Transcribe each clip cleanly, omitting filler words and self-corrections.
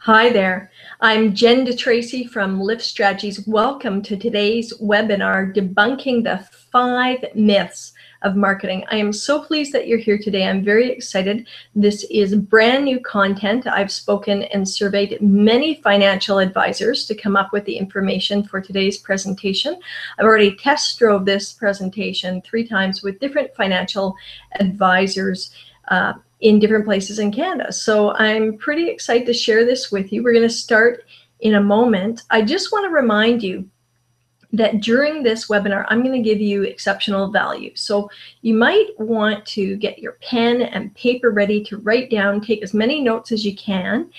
Hi there, I'm Jen Tracey from Lift Strategies. Welcome to today's webinar, Debunking the 5 Myths of Marketing. I am so pleased that you're here today. I'm very excited. This is brand new content. I've spoken and surveyed many financial advisors to come up with the information for today's presentation. I've already test drove this presentation 3 times with different financial advisors in different places in Canada. So I'm pretty excited to share this with you. We're going to start in a moment. I just want to remind you that during this webinar, I'm going to give you exceptional value. So you might want to get your pen and paper ready to write down, take as many notes as you can,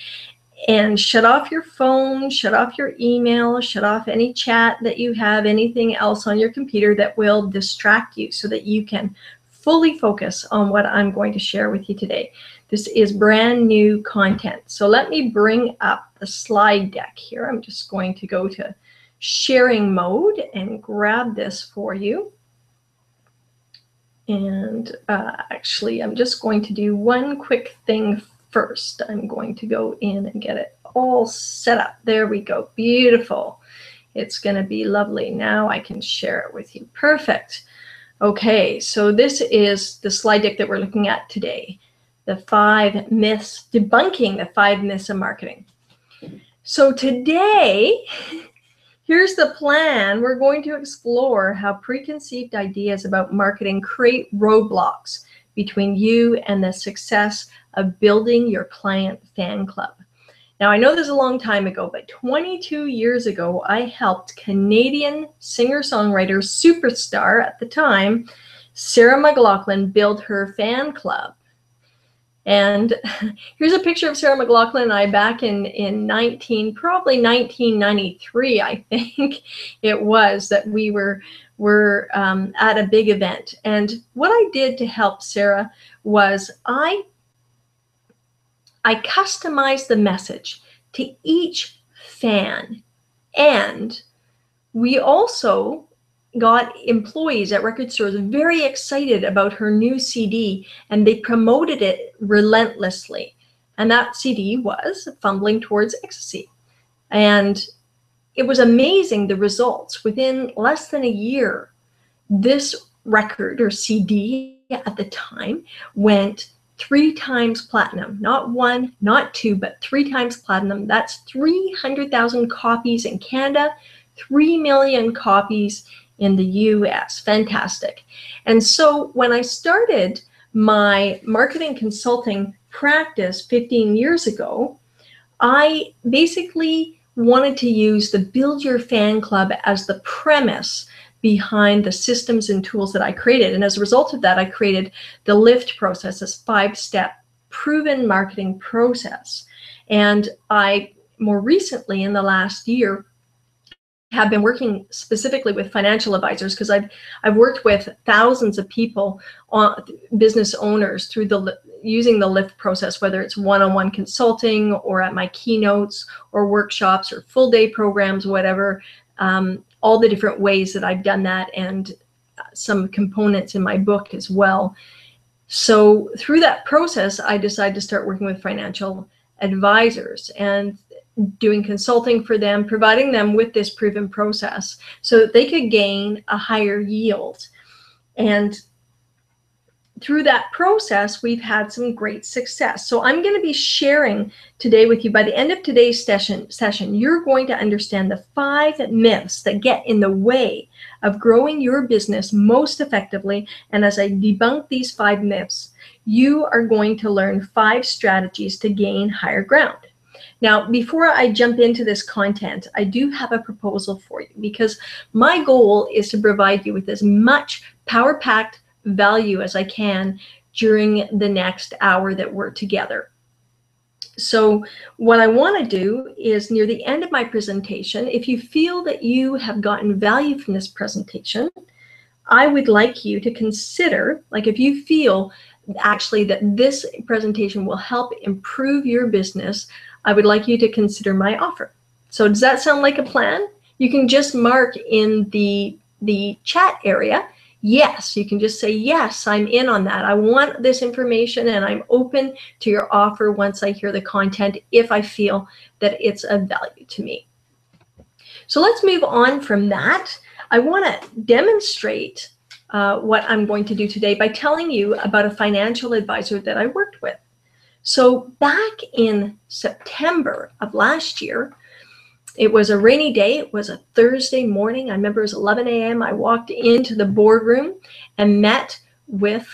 and shut off your phone, shut off your email, shut off any chat that you have, anything else on your computer that will distract you so that you can fully focus on what I'm going to share with you today. This is brand new content. So let me bring up the slide deck here. I'm just going to go to sharing mode and grab this for you. And actually, I'm just going to do one quick thing first. I'm going to go in and get it all set up. There we go. Beautiful. It's going to be lovely. Now I can share it with you. Perfect. Okay, so this is the slide deck that we're looking at today. The 5 myths, debunking the 5 myths of marketing. So today, here's the plan. We're going to explore how preconceived ideas about marketing create roadblocks between you and the success of building your client fan club. Now, I know this is a long time ago, but 22 years ago, I helped Canadian singer-songwriter superstar at the time, Sarah McLachlan, build her fan club. And here's a picture of Sarah McLachlan and I back in probably 1993, I think it was, that we were at a big event. And what I did to help Sarah was I customized the message to each fan, and we also got employees at record stores very excited about her new CD, and they promoted it relentlessly. And that CD was Fumbling Towards Ecstasy. And it was amazing, the results. Within less than a year, this record or CD at the time went 3 times platinum, not 1, not 2, but 3 times platinum. That's 300,000 copies in Canada, 3 million copies in the US. Fantastic. And so when I started my marketing consulting practice 15 years ago, I basically wanted to use the Build Your Fan Club as the premise behind the systems and tools that I created. And as a result of that, I created the LIFT process, this 5-step proven marketing process. And I, more recently in the last year, have been working specifically with financial advisors, because I've worked with thousands of people, business owners, through using the LIFT process, whether it's one-on-one consulting or at my keynotes or workshops or full-day programs, whatever. All the different ways that I've done that, and some components in my book as well. So through that process, I decided to start working with financial advisors and doing consulting for them, providing them with this proven process so that they could gain a higher yield. And through that process, we've had some great success. So I'm going to be sharing today with you. By the end of today's session, you're going to understand the 5 myths that get in the way of growing your business most effectively. And as I debunk these 5 myths, you are going to learn 5 strategies to gain higher ground. Now, before I jump into this content, I do have a proposal for you, because my goal is to provide you with as much power-packed value as I can during the next hour that we're together. So what I want to do is, near the end of my presentation, if you feel that you have gotten value from this presentation, I would like you to consider, like, if you feel actually that this presentation will help improve your business, I would like you to consider my offer. So does that sound like a plan? You can just mark in the chat area yes. You can just say, yes, I'm in on that. I want this information and I'm open to your offer once I hear the content, if I feel that it's of value to me. So let's move on from that. I want to demonstrate what I'm going to do today by telling you about a financial advisor that I worked with. So back in September of last year, it was a rainy day. It was a Thursday morning. I remember it was 11 a.m. I walked into the boardroom and met with,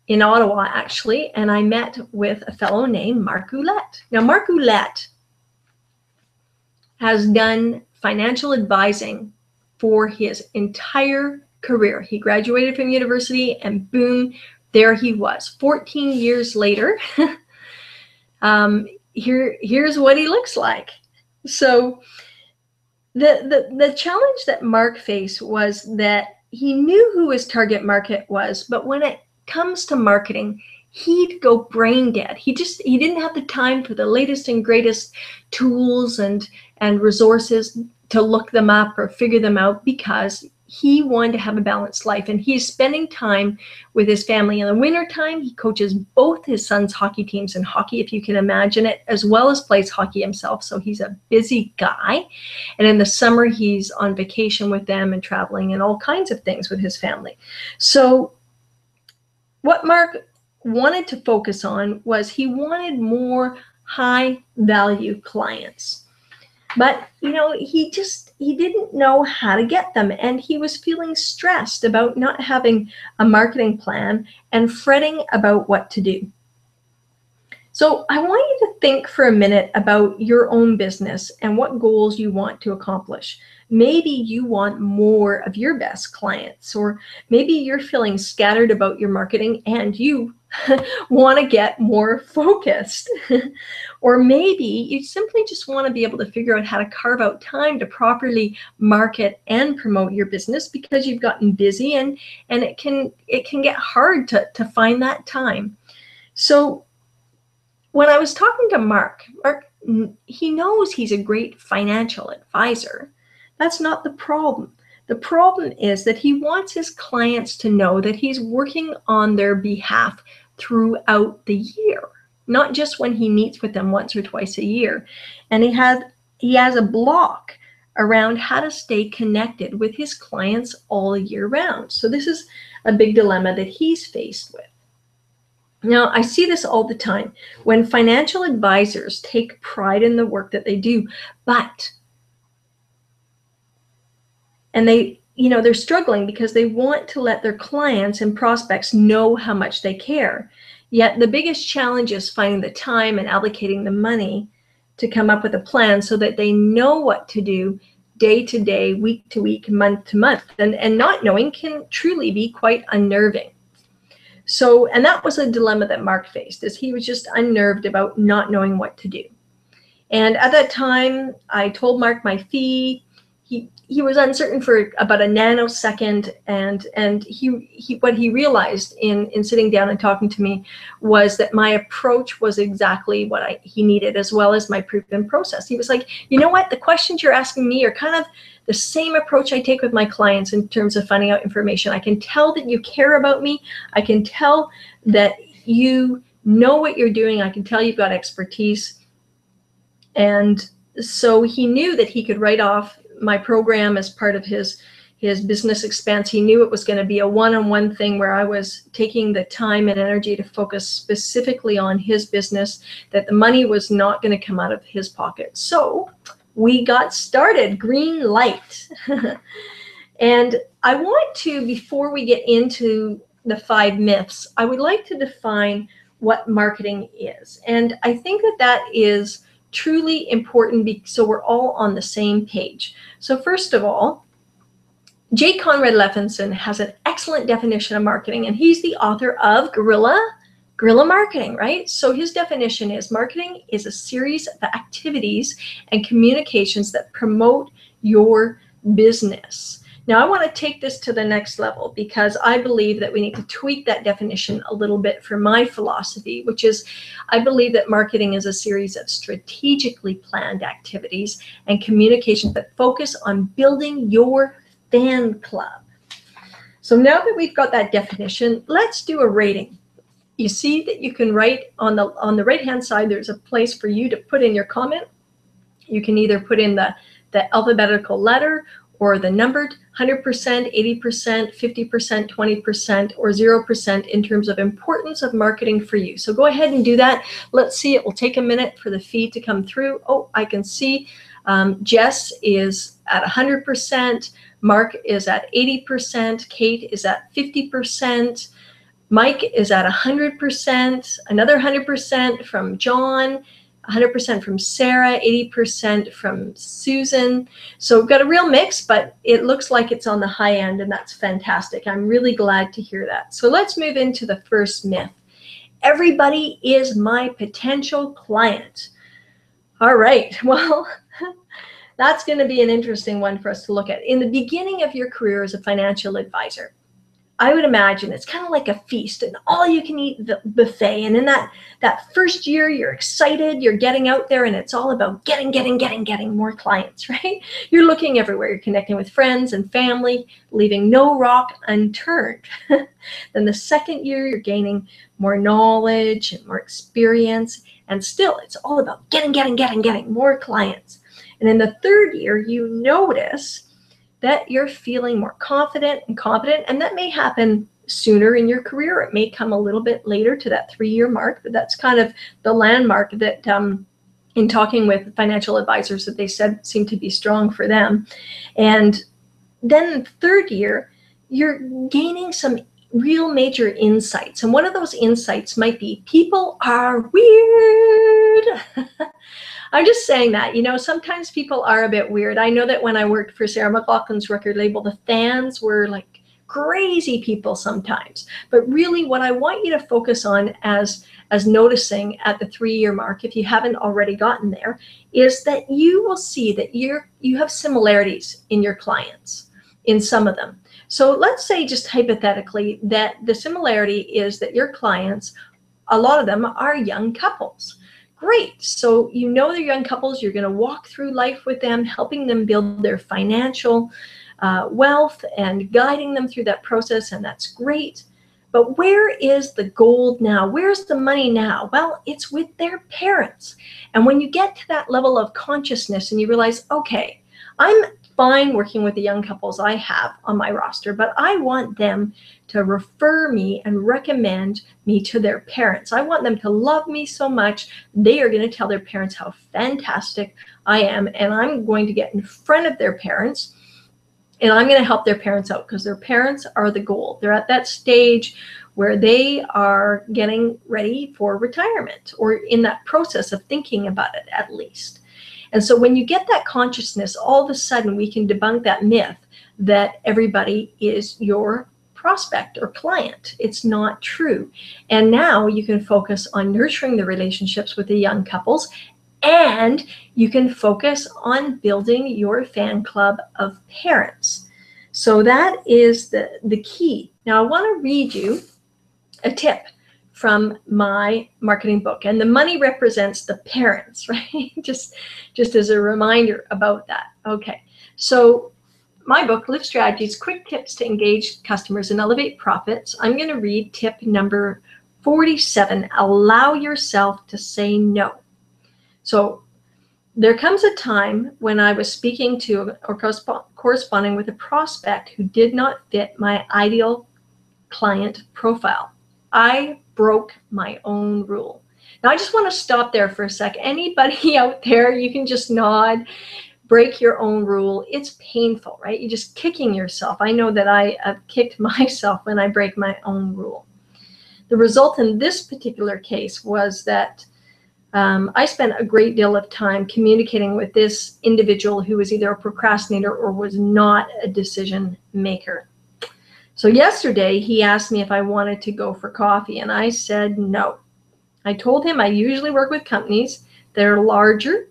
in Ottawa actually, and I met with a fellow named Mark Ouellet. Now, Mark Ouellet has done financial advising for his entire career. He graduated from university and boom, there he was. 14 years later, here's what he looks like. So the challenge that Mark faced was that he knew who his target market was, but when it comes to marketing, he'd go brain dead. He didn't have the time for the latest and greatest tools and resources to look them up or figure them out, because he wanted to have a balanced life, and he's spending time with his family. In the wintertime, he coaches both his son's hockey teams in hockey, if you can imagine it, as well as plays hockey himself. So he's a busy guy. And in the summer, he's on vacation with them and traveling and all kinds of things with his family. So what Mark wanted to focus on was he wanted more high value clients. But, you know, he didn't know how to get them. And he was feeling stressed about not having a marketing plan and fretting about what to do. So I want you to think for a minute about your own business and what goals you want to accomplish. Maybe you want more of your best clients, or maybe you're feeling scattered about your marketing and you want to get more focused. Or maybe you simply just want to be able to figure out how to carve out time to properly market and promote your business, because you've gotten busy and it can get hard to find that time. So when I was talking to Mark, he knows he's a great financial advisor. That's not the problem. The problem is that he wants his clients to know that he's working on their behalf throughout the year, not just when he meets with them once or twice a year. And he has a block around how to stay connected with his clients all year round. So this is a big dilemma that he's faced with. Now, I see this all the time when financial advisors take pride in the work that they do, and they're struggling because they want to let their clients and prospects know how much they care. Yet the biggest challenge is finding the time and allocating the money to come up with a plan so that they know what to do day to day, week to week, month to month. And not knowing can truly be quite unnerving. So, and that was a dilemma that Mark faced, is he was just unnerved about not knowing what to do. And at that time, I told Mark my fee. He was uncertain for about a nanosecond, and he what he realized in sitting down and talking to me was that my approach was exactly what he needed, as well as my proven process. He was like, you know what, the questions you're asking me are kind of the same approach I take with my clients in terms of finding out information. I can tell that you care about me. I can tell that you know what you're doing. I can tell you've got expertise. And so he knew that he could write off my program as part of his business expense. He knew it was going to be a one-on-one thing where I was taking the time and energy to focus specifically on his business, that the money was not going to come out of his pocket. So we got started. Green light. And I want to, before we get into the 5 myths, I would like to define what marketing is. And I think that is truly important, so we're all on the same page. So first of all, J. Conrad Leffinson has an excellent definition of marketing, and he's the author of Guerrilla Marketing, right? So his definition is marketing is a series of activities and communications that promote your business. Now, I want to take this to the next level, because I believe that we need to tweak that definition a little bit for my philosophy, which is I believe that marketing is a series of strategically planned activities and communications that focus on building your fan club. So now that we've got that definition, let's do a rating. You see that you can write on the right-hand side, there's a place for you to put in your comment. You can either put in the alphabetical letter or the numbered 100%, 80%, 50%, 20%, or 0% in terms of importance of marketing for you. So go ahead and do that. Let's see, it will take a minute for the feed to come through. Oh, I can see Jess is at 100%, Mark is at 80%, Kate is at 50%, Mike is at 100%, another 100% from John, 100% from Sarah, 80% from Susan. So we've got a real mix, but it looks like it's on the high end, and that's fantastic. I'm really glad to hear that. So let's move into the first myth. Everybody is my potential client. All right, well, that's going to be an interesting one for us to look at. In the beginning of your career as a financial advisor, I would imagine it's kind of like a feast, an all-you-can-eat buffet. And in that first year, you're excited, you're getting out there, and it's all about getting more clients, right? You're looking everywhere. You're connecting with friends and family, leaving no rock unturned. Then the second year, you're gaining more knowledge and more experience, and still, it's all about getting more clients. And in the third year, you notice that you're feeling more confident and competent, and that may happen sooner in your career. It may come a little bit later to that 3-year mark, but that's kind of the landmark that in talking with financial advisors that they said seemed to be strong for them. And then in the third year, you're gaining some real major insights. And one of those insights might be people are weird. I'm just saying that, sometimes people are a bit weird. I know that when I worked for Sarah McLachlan's record label, the fans were like crazy people sometimes. But really what I want you to focus on as noticing at the 3-year mark, if you haven't already gotten there, is that you will see that you have similarities in your clients, in some of them. So let's say just hypothetically that the similarity is that your clients, a lot of them are young couples. Great. So they're young couples. You're going to walk through life with them, helping them build their financial wealth and guiding them through that process. And that's great. But where is the gold now? Where's the money now? Well, it's with their parents. And when you get to that level of consciousness and you realize, okay, I'm fine working with the young couples I have on my roster, but I want them to refer me and recommend me to their parents. I want them to love me so much, they are going to tell their parents how fantastic I am, and I'm going to get in front of their parents, and I'm going to help their parents out, because their parents are the goal. They're at that stage where they are getting ready for retirement, or in that process of thinking about it at least. And so when you get that consciousness, all of a sudden we can debunk that myth that everybody is your prospect or client. It's not true. And now you can focus on nurturing the relationships with the young couples, and you can focus on building your fan club of parents. So that is the key. Now I want to read you a tip from my marketing book, and the money represents the parents, right? just as a reminder about that. Okay, so my book, Live Strategies, Quick Tips to Engage Customers and Elevate Profits. I'm going to read tip number 47, allow yourself to say no. So there comes a time when I was speaking to or corresponding with a prospect who did not fit my ideal client profile. I broke my own rule. Now, I just want to stop there for a sec. Anybody out there, you can just nod, break your own rule. It's painful, right? You're just kicking yourself. I know that I have kicked myself when I break my own rule. The result in this particular case was that I spent a great deal of time communicating with this individual who was either a procrastinator or was not a decision maker. So yesterday, he asked me if I wanted to go for coffee, and I said no. I told him I usually work with companies that are larger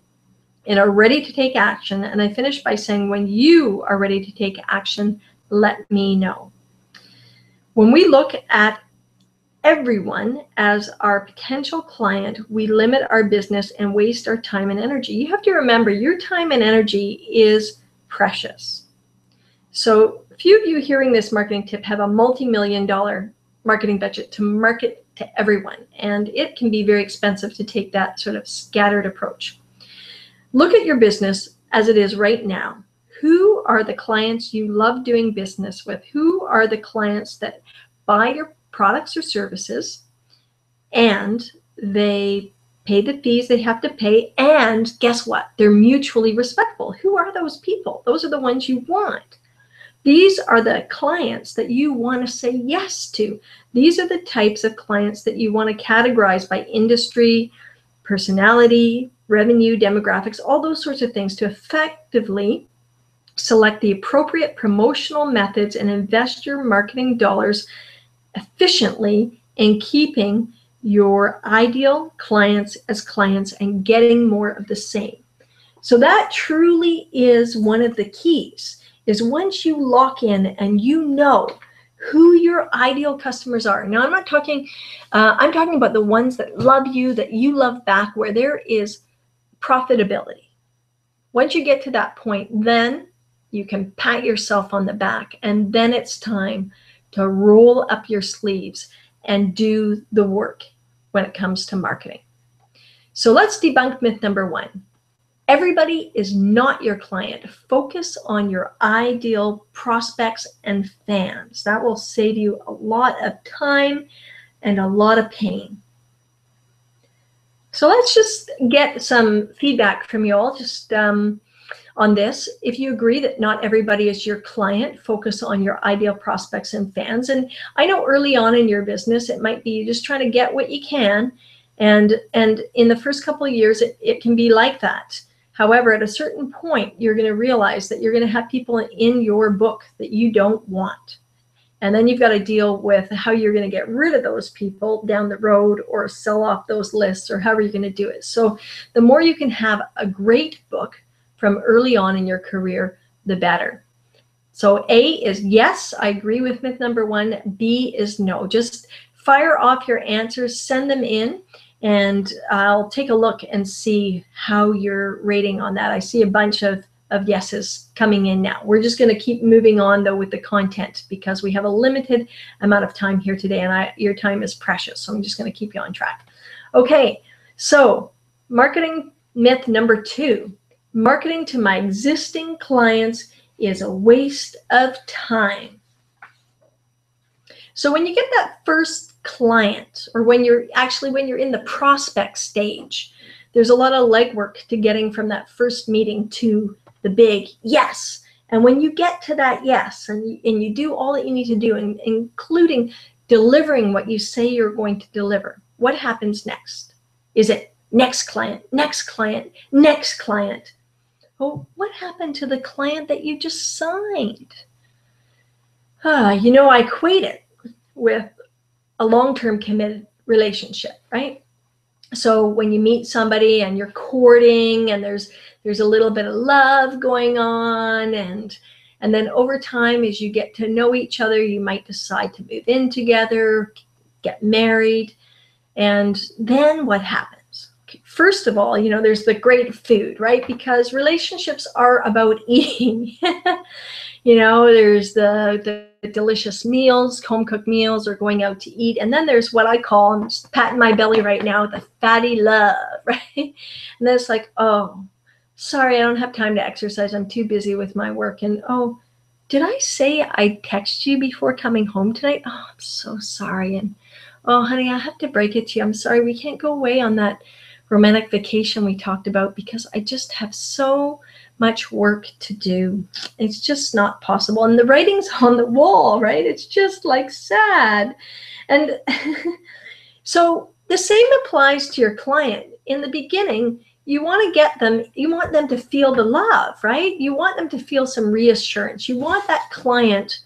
and are ready to take action, and I finished by saying, when you are ready to take action, let me know. When we look at everyone as our potential client, we limit our business and waste our time and energy. You have to remember, your time and energy is precious. So few of you hearing this marketing tip have a multi-million-dollar marketing budget to market to everyone, and it can be very expensive to take that sort of scattered approach. Look at your business as it is right now. Who are the clients you love doing business with? Who are the clients that buy your products or services and they pay the fees they have to pay, and guess what? They're mutually respectful. Who are those people? Those are the ones you want. These are the clients that you want to say yes to. These are the types of clients that you want to categorize by industry, personality, revenue, demographics, all those sorts of things to effectively select the appropriate promotional methods and invest your marketing dollars efficiently in keeping your ideal clients as clients and getting more of the same. So that truly is one of the keys, is once you lock in and you know who your ideal customers are. Now, I'm talking about the ones that love you, that you love back, where there is profitability. Once you get to that point, then you can pat yourself on the back, and then it's time to roll up your sleeves and do the work when it comes to marketing. So let's debunk myth number 1. Everybody is not your client. Focus on your ideal prospects and fans. That will save you a lot of time and a lot of pain. So let's just get some feedback from you all just on this. If you agree that not everybody is your client, focus on your ideal prospects and fans. And I know early on in your business, it might be you just trying to get what you can. And in the first couple of years, it can be like that. However, at a certain point, you're going to realize that you're going to have people in your book that you don't want. And then you've got to deal with how you're going to get rid of those people down the road, or sell off those lists, or however you're going to do it. So the more you can have a great book from early on in your career, the better. So A is yes, I agree with myth number 1. B is no. Just fire off your answers, send them in, and I'll take a look and see how you're rating on that. I see a bunch of yeses coming in now. We're just going to keep moving on, though, with the content, because we have a limited amount of time here today, and your time is precious, so I'm just going to keep you on track. Okay, so marketing myth number 2. Marketing to my existing clients is a waste of time. So when you get that first client, or when you're in the prospect stage, there's a lot of legwork to getting from that first meeting to the big yes. And when you get to that yes, and you do all that you need to do, including delivering what you say you're going to deliver, what happens next? Is it next client, next client, next client? Well, what happened to the client that you just signed? I equate it with a long-term committed relationship, right? So when you meet somebody and you're courting, and there's a little bit of love going on, and then over time, as you get to know each other, you might decide to move in together, get married, and then what happens? First of all, there's the great food, right? Because relationships are about eating. There's the delicious meals, home-cooked meals, or going out to eat. And then there's what I call, I'm just patting my belly right now, the fatty love, right? And then it's like, oh, sorry, I don't have time to exercise. I'm too busy with my work. And, oh, did I say I'd text you before coming home tonight? Oh, I'm so sorry. And, oh, honey, I have to break it to you. I'm sorry, we can't go away on that romantic vacation we talked about because I just have so much work to do. It's just not possible. And the writing's on the wall, right? It's just like sad. And so the same applies to your client. In the beginning, you want them to feel the love, right? You want them to feel some reassurance. You want that client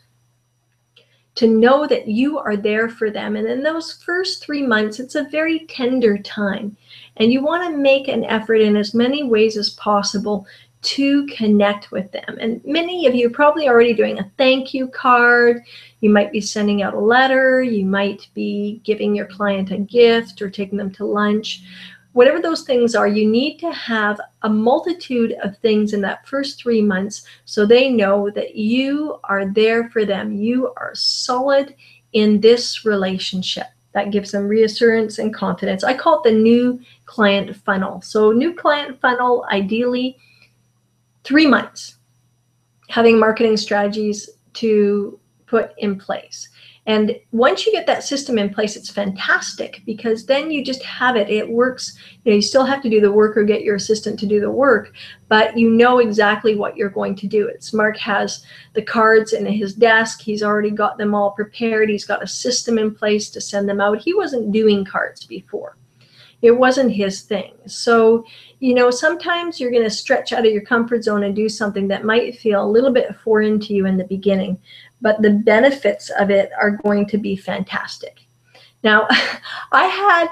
to know that you are there for them. And in those first 3 months, it's a very tender time. And you want to make an effort in as many ways as possible to connect with them. And many of you are probably already doing a thank you card. You might be sending out a letter. You might be giving your client a gift or taking them to lunch. whatever those things are, you need to have a multitude of things in that first 3 months so they know that you are there for them. You are solid in this relationship. That gives them reassurance and confidence. I call it the new client funnel. So new client funnel, ideally 3 months, having marketing strategies to put in place. And once you get that system in place, it's fantastic, because then you just have it. It works. You still have to do the work or get your assistant to do the work, but you know exactly what you're going to do. Mark has the cards in his desk. He's already got them all prepared. He's got a system in place to send them out. He wasn't doing cards before. It wasn't his thing. So, sometimes you're going to stretch out of your comfort zone and do something that might feel a little bit foreign to you in the beginning, but the benefits of it are going to be fantastic. Now, I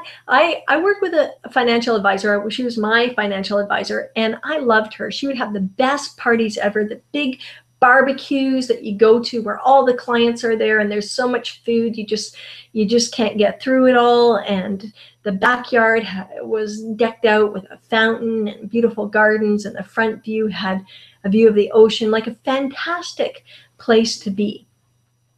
worked with a financial advisor. She was my financial advisor, and I loved her. She would have the best parties ever, the big barbecues that you go to where all the clients are there and there's so much food you just can't get through it all. And the backyard was decked out with a fountain and beautiful gardens, and the front view had a view of the ocean, like a fantastic place to be.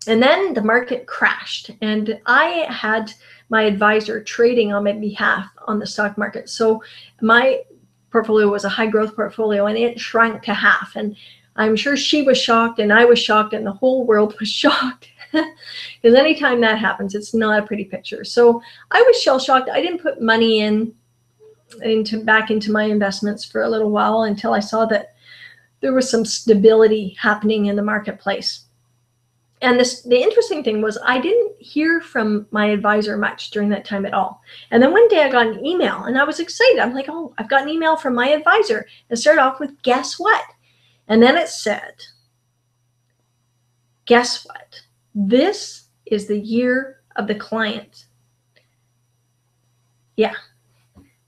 And then the market crashed, and I had my advisor trading on my behalf on the stock market. So my portfolio was a high growth portfolio, and it shrank to half. And I'm sure she was shocked, and I was shocked, and the whole world was shocked. Because anytime that happens, it's not a pretty picture. So I was shell shocked. I didn't put money back into my investments for a little while until I saw that there was some stability happening in the marketplace. And the interesting thing was, I didn't hear from my advisor much during that time at all. And then one day I got an email, and I was excited. I'm like, oh, I've got an email from my advisor. And started off with, guess what? And then it said, guess what? This is the year of the client. Yeah.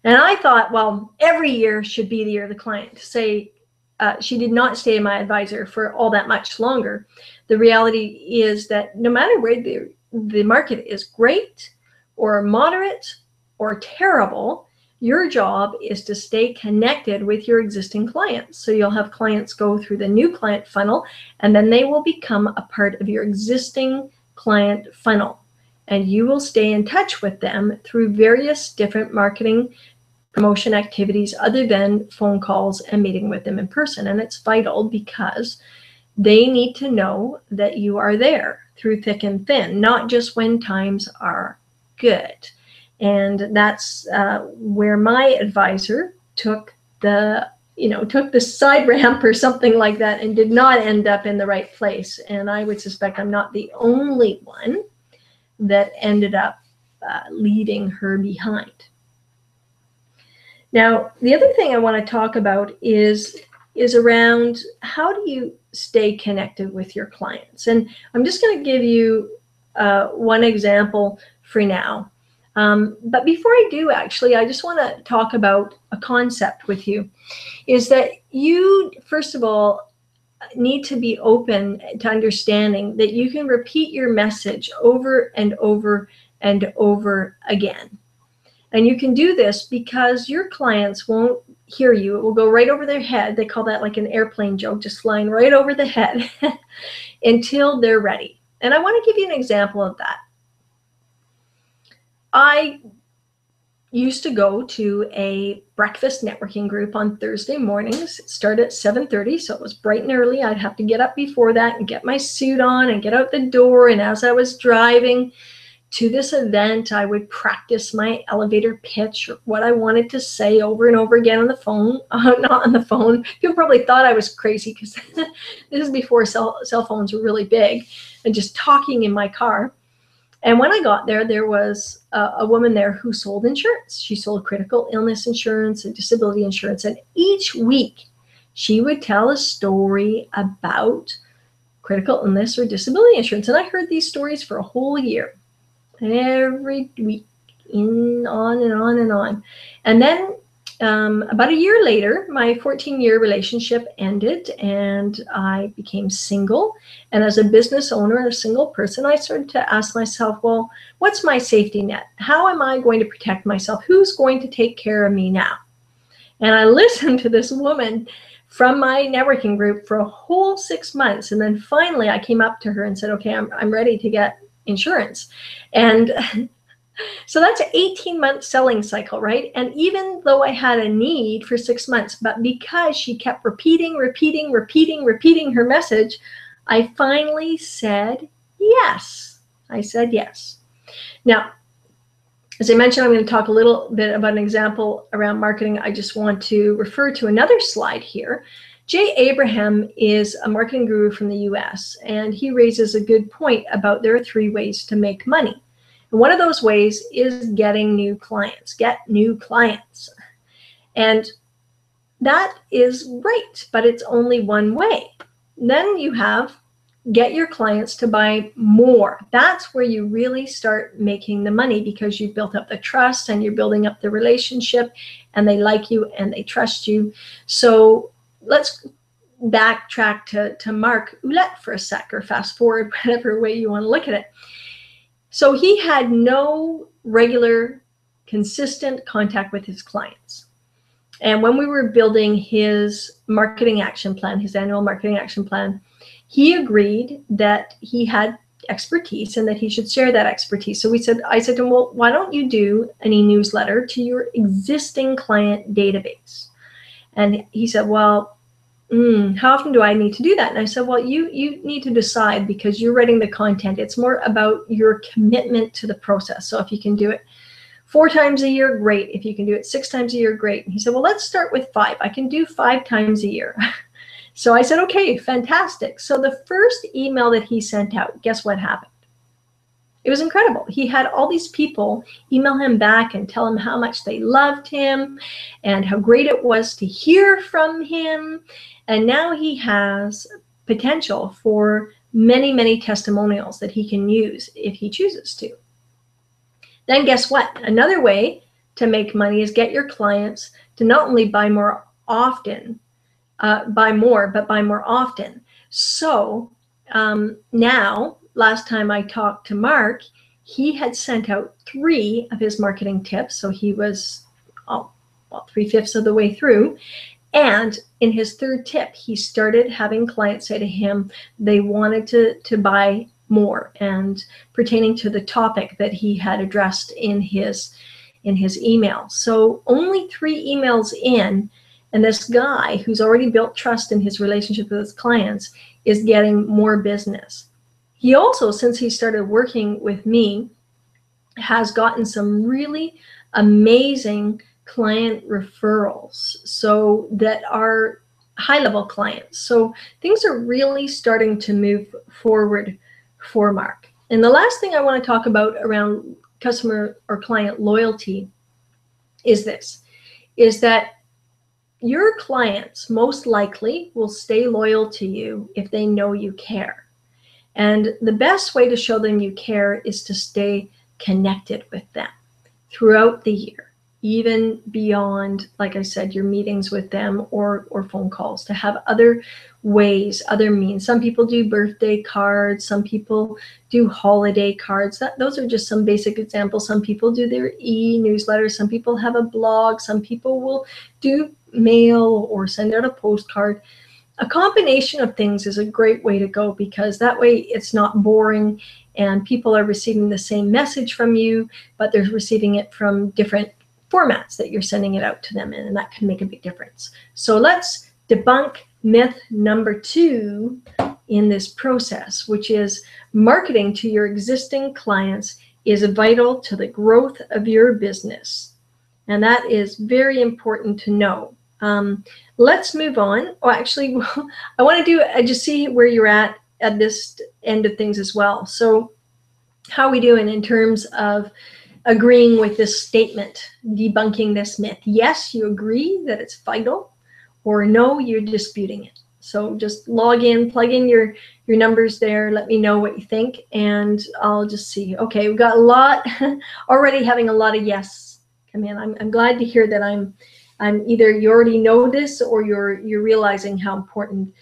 And I thought, well, every year should be the year of the client. To say she did not stay my advisor for all that much longer. The reality is that no matter where the market is great or moderate or terrible, your job is to stay connected with your existing clients. So you'll have clients go through the new client funnel, and then they will become a part of your existing client funnel. And you will stay in touch with them through various different marketing promotion activities other than phone calls and meeting with them in person. And it's vital, because they need to know that you are there through thick and thin, not just when times are good. And that's where my advisor took the side ramp or something like that, and did not end up in the right place. And I would suspect I'm not the only one that ended up leaving her behind. Now, the other thing I want to talk about is around, how do you stay connected with your clients? And I'm just going to give you one example for now. But before I do, actually, I just want to talk about a concept with you, is that you, first of all, need to be open to understanding that you can repeat your message over and over and over again. And you can do this because your clients won't hear you. It will go right over their head. They call that like an airplane joke, just flying right over the head until they're ready. And I want to give you an example of that. I used to go to a breakfast networking group on Thursday mornings. It started at 7:30, so it was bright and early. I'd have to get up before that and get my suit on and get out the door. And as I was driving to this event, I would practice my elevator pitch, or what I wanted to say, over and over again on the phone. Not on the phone. People probably thought I was crazy, because this is before cell phones were really big, and just talking in my car. And when I got there, there was a woman there who sold insurance. She sold critical illness insurance and disability insurance. And each week, she would tell a story about critical illness or disability insurance. And I heard these stories for a whole year. Every week, on and on and on. And then about a year later, my 14-year relationship ended and I became single. And as a business owner, a single person, I started to ask myself, well, what's my safety net? How am I going to protect myself? Who's going to take care of me now? And I listened to this woman from my networking group for a whole 6 months. And then finally I came up to her and said, okay, I'm ready to get insurance. And so that's an 18-month selling cycle, right? And even though I had a need for 6 months, but because she kept repeating her message, I finally said yes. I said yes. Now, as I mentioned, I'm going to talk a little bit about an example around marketing. I just want to refer to another slide here. Jay Abraham is a marketing guru from the US, and he raises a good point about there are 3 ways to make money. And one of those ways is getting new clients. Get new clients. And that is great, but it's only one way. Then you have get your clients to buy more. That's where you really start making the money because you've built up the trust and you're building up the relationship and they like you and they trust you. So let's backtrack to Mark Ouellet for a sec, or fast forward, whatever way you want to look at it. So he had no regular, consistent contact with his clients. And when we were building his marketing action plan, his annual marketing action plan, he agreed that he had expertise and that he should share that expertise. So I said to him, well, why don't you do an e-newsletter to your existing client database? And he said, well, how often do I need to do that? And I said, well, you need to decide because you're writing the content. It's more about your commitment to the process. So if you can do it 4 times a year, great. If you can do it 6 times a year, great. And he said, well, let's start with 5. I can do 5 times a year. So I said, okay, fantastic. So the first email that he sent out, guess what happened? It was incredible. He had all these people email him back and tell him how much they loved him and how great it was to hear from him. And now he has potential for many, many testimonials that he can use if he chooses to. Then guess what? Another way to make money is get your clients to not only buy more often, buy more, but buy more often. So now, last time I talked to Mark, he had sent out 3 of his marketing tips. So he was 3/5 of the way through. And in his 3rd tip, he started having clients say to him they wanted to buy more, and pertaining to the topic that he had addressed in his email. So only 3 emails in, and this guy who's already built trust in his relationship with his clients is getting more business. He also, since he started working with me, has gotten some really amazing client referrals, so that are high-level clients. So things are really starting to move forward for Mark. And the last thing I want to talk about around customer or client loyalty is this, is that your clients most likely will stay loyal to you if they know you care. And the best way to show them you care is to stay connected with them throughout the year, even beyond, like I said, your meetings with them or phone calls, to have other ways, other means. Some people do birthday cards, some people do holiday cards. Those are just some basic examples. Some people do their e-newsletter, some people have a blog, some people will do mail or send out a postcard. A combination of things is a great way to go, because that way it's not boring and people are receiving the same message from you, but they're receiving it from different formats that you're sending it out to them in, and that can make a big difference. So let's debunk myth number 2 in this process, which is marketing to your existing clients is vital to the growth of your business. And that is very important to know. Let's move on. Oh, actually, I want to just see where you're at this end of things as well. So how are we doing in terms of agreeing with this statement, debunking this myth? Yes, you agree that it's vital, or no, you're disputing it. So just log in, plug in your numbers there, let me know what you think, and I'll just see. Okay, we've got a lot, already having a lot of yes come in. I'm glad to hear that I'm Either you already know this or you're realizing how important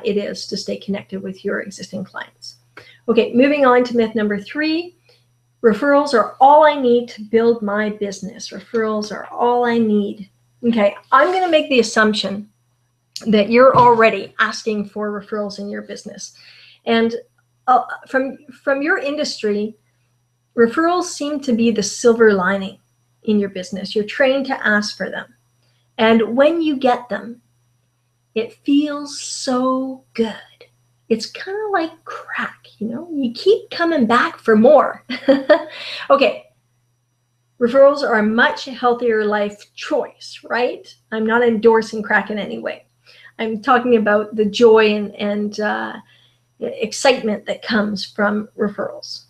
it is to stay connected with your existing clients. Okay, moving on to myth number 3. Referrals are all I need to build my business. Referrals are all I need. Okay, I'm going to make the assumption that you're already asking for referrals in your business. And from your industry, referrals seem to be the silver lining in your business. You're trained to ask for them. And when you get them, it feels so good. It's kind of like crack, you know? You keep coming back for more. Okay. Referrals are a much healthier life choice, right? I'm not endorsing crack in any way. I'm talking about the joy and excitement that comes from referrals.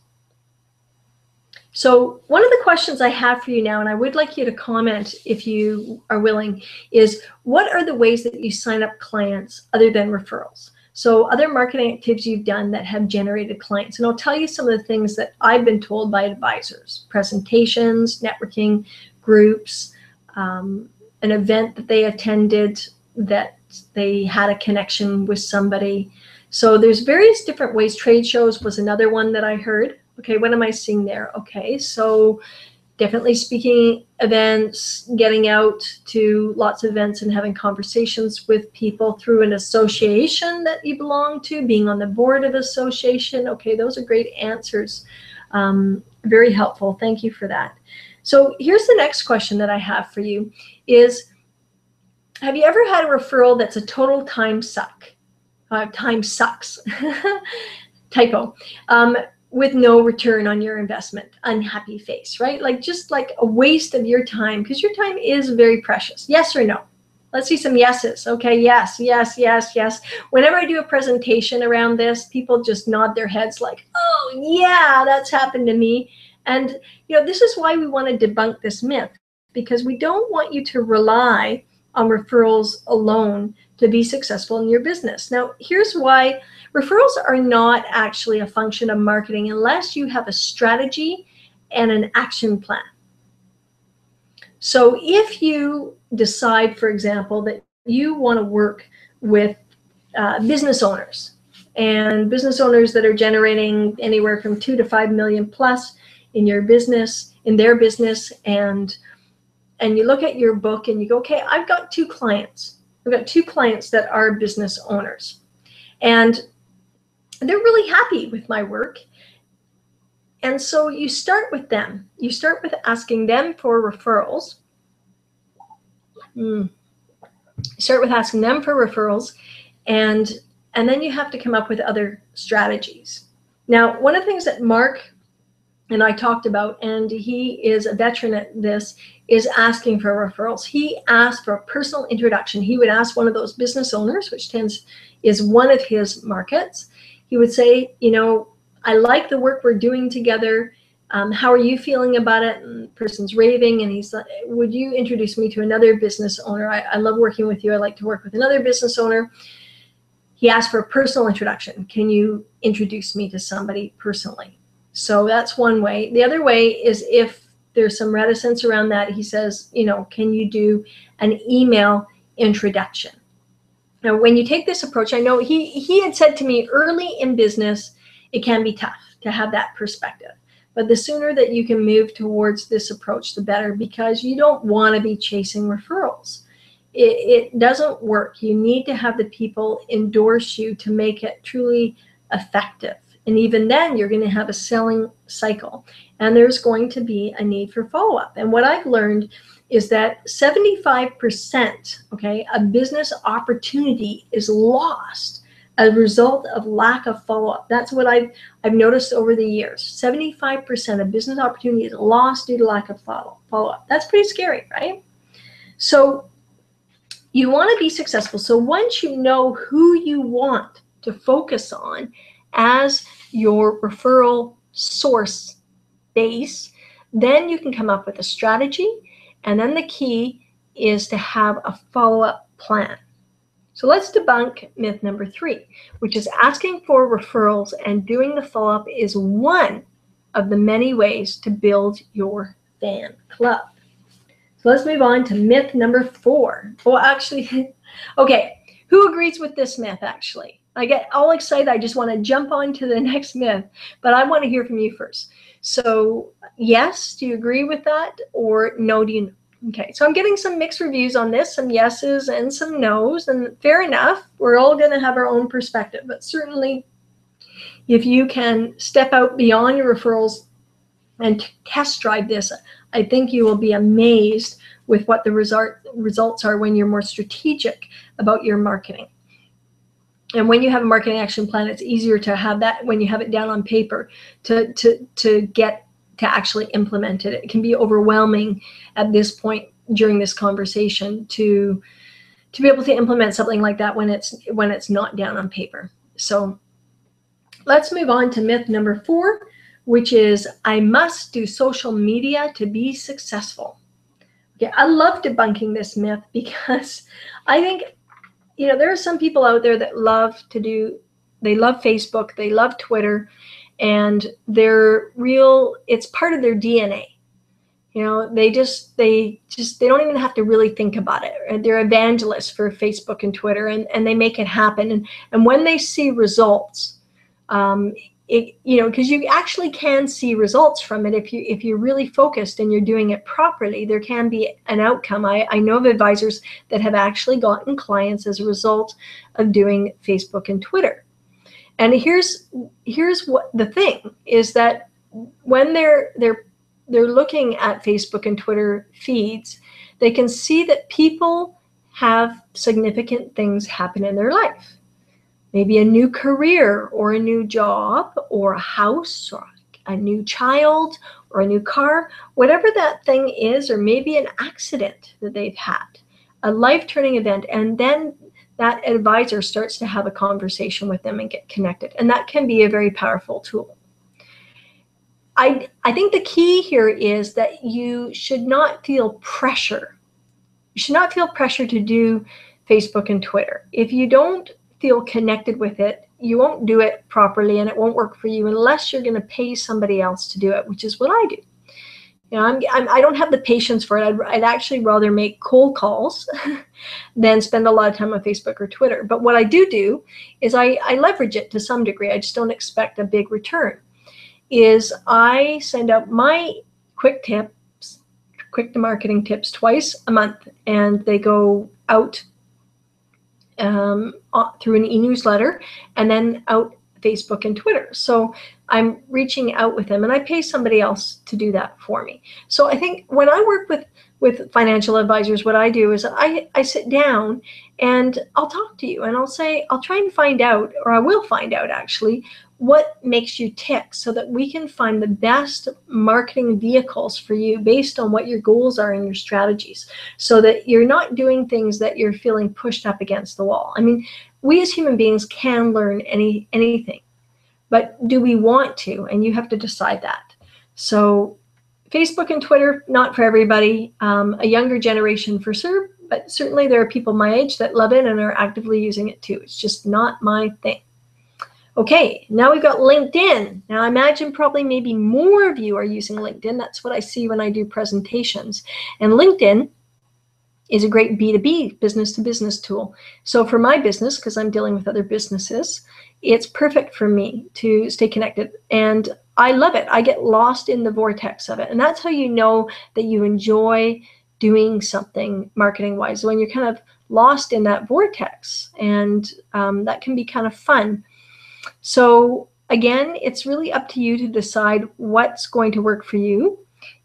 So one of the questions I have for you now, and I would like you to comment if you are willing, is what are the ways that you sign up clients other than referrals? So other marketing activities you've done that have generated clients. And I'll tell you some of the things that I've been told by advisors: presentations, networking, groups, an event that they attended that they had a connection with somebody. So there's various different ways. Trade shows was another one that I heard. Okay, what am I seeing there? Okay, so definitely speaking events, getting out to lots of events and having conversations with people through an association that you belong to, being on the board of association. Okay, those are great answers. Very helpful. Thank you for that. So here's the next question that I have for you is, have you ever had a referral that's a total time suck? Time sucks. Typo. With no return on your investment, unhappy face, right? Like just like a waste of your time, because your time is very precious. Yes or no? Let's see some yeses. Okay, yes, yes, yes, yes. Whenever I do a presentation around this, people just nod their heads like, oh yeah, that's happened to me. And you know, this is why we want to debunk this myth, because we don't want you to rely on referrals alone to be successful in your business. Now, here's why. Referrals are not actually a function of marketing unless you have a strategy and an action plan. So if you decide, for example, that you want to work with business owners, and business owners that are generating anywhere from 2 to 5 million plus in your business, in their business, and you look at your book and you go, okay, I've got 2 clients. I've got 2 clients that are business owners. And they're really happy with my work. And so you start with them. You start with asking them for referrals. Start with asking them for referrals, and then you have to come up with other strategies. Now, one of the things that Mark and I talked about, and he is a veteran at this, is asking for referrals. He asked for a personal introduction. He would ask one of those business owners, which is one of his markets. He would say, you know, I like the work we're doing together. How are you feeling about it? And the person's raving, and he's like, would you introduce me to another business owner? I love working with you. I like to work with another business owner. He asked for a personal introduction. Can you introduce me to somebody personally? So that's one way. The other way is if there's some reticence around that, he says, you know, can you do an email introduction? Now, when you take this approach, I know he had said to me early in business, it can be tough to have that perspective. But the sooner that you can move towards this approach, the better, because you don't want to be chasing referrals. It doesn't work. You need to have the people endorse you to make it truly effective. And even then, you're going to have a selling cycle. And there's going to be a need for follow-up. And what I've learned is that 75%, okay, a business opportunity is lost as a result of lack of follow-up. That's what I've noticed over the years. 75% of business opportunity is lost due to lack of follow-up. That's pretty scary, right? So you want to be successful. So once you know who you want to focus on as your referral source base, then you can come up with a strategy. And then the key is to have a follow-up plan. So let's debunk myth number 3, which is asking for referrals and doing the follow-up is one of the many ways to build your fan club. So let's move on to myth number 4. Oh, actually, okay. Who agrees with this myth, actually? I get all excited. I just want to jump on to the next myth, but I want to hear from you first. So yes, do you agree with that? Or no, do you? Okay, so I'm getting some mixed reviews on this, some yeses and some nos, and fair enough. We're all going to have our own perspective, but certainly if you can step out beyond your referrals and test drive this, I think you will be amazed with what the results are when you're more strategic about your marketing. And when you have a marketing action plan, it's easier to have that when you have it down on paper to get to actually implement it. It can be overwhelming at this point during this conversation to be able to implement something like that when it's not down on paper. So let's move on to myth number 4, which is I must do social media to be successful. Okay, I love debunking this myth because I think, you know, there are some people out there that they love Facebook, they love Twitter, and it's part of their DNA. You know, they don't even have to really think about it. They're evangelists for Facebook and Twitter, and they make it happen. And when they see results, because you actually can see results from it if you're really focused and you're doing it properly, there can be an outcome. I know of advisors that have actually gotten clients as a result of doing Facebook and Twitter. And here's what the thing is, that when they're looking at Facebook and Twitter feeds, they can see that people have significant things happen in their life. Maybe a new career or a new job or a house or a new child or a new car, whatever that thing is, or maybe an accident that they've had, a life-turning event, and then that advisor starts to have a conversation with them and get connected. And that can be a very powerful tool. I think the key here is that you should not feel pressure. You should not feel pressure to do Facebook and Twitter. If you don't feel connected with it, you won't do it properly, and it won't work for you unless you're going to pay somebody else to do it, which is what I do. You know, I don't have the patience for it. I'd actually rather make cold calls than spend a lot of time on Facebook or Twitter. But what I do is I leverage it to some degree. I just don't expect a big return. Is I send out my quick to marketing tips twice a month, and they go out through an e-newsletter and then out Facebook and Twitter. So I'm reaching out with them, and I pay somebody else to do that for me. So I think when I work with financial advisors, what I do is I sit down and I'll talk to you, and I'll try and find out, or I will find out actually, what makes you tick, so that we can find the best marketing vehicles for you based on what your goals are and your strategies, so that you're not doing things that you're feeling pushed up against the wall. I mean, we as human beings can learn anything, but do we want to? And you have to decide that. So Facebook and Twitter, not for everybody. A younger generation for sure, but certainly there are people my age that love it and are actively using it too. It's just not my thing. Okay, now we've got LinkedIn. Now I imagine probably maybe more of you are using LinkedIn. That's what I see when I do presentations. And LinkedIn is a great B2B, business-to-business tool. So for my business, because I'm dealing with other businesses, it's perfect for me to stay connected. And I love it. I get lost in the vortex of it. And that's how you know that you enjoy doing something marketing-wise, when you're kind of lost in that vortex. And that can be kind of fun. So again, it's really up to you to decide what's going to work for you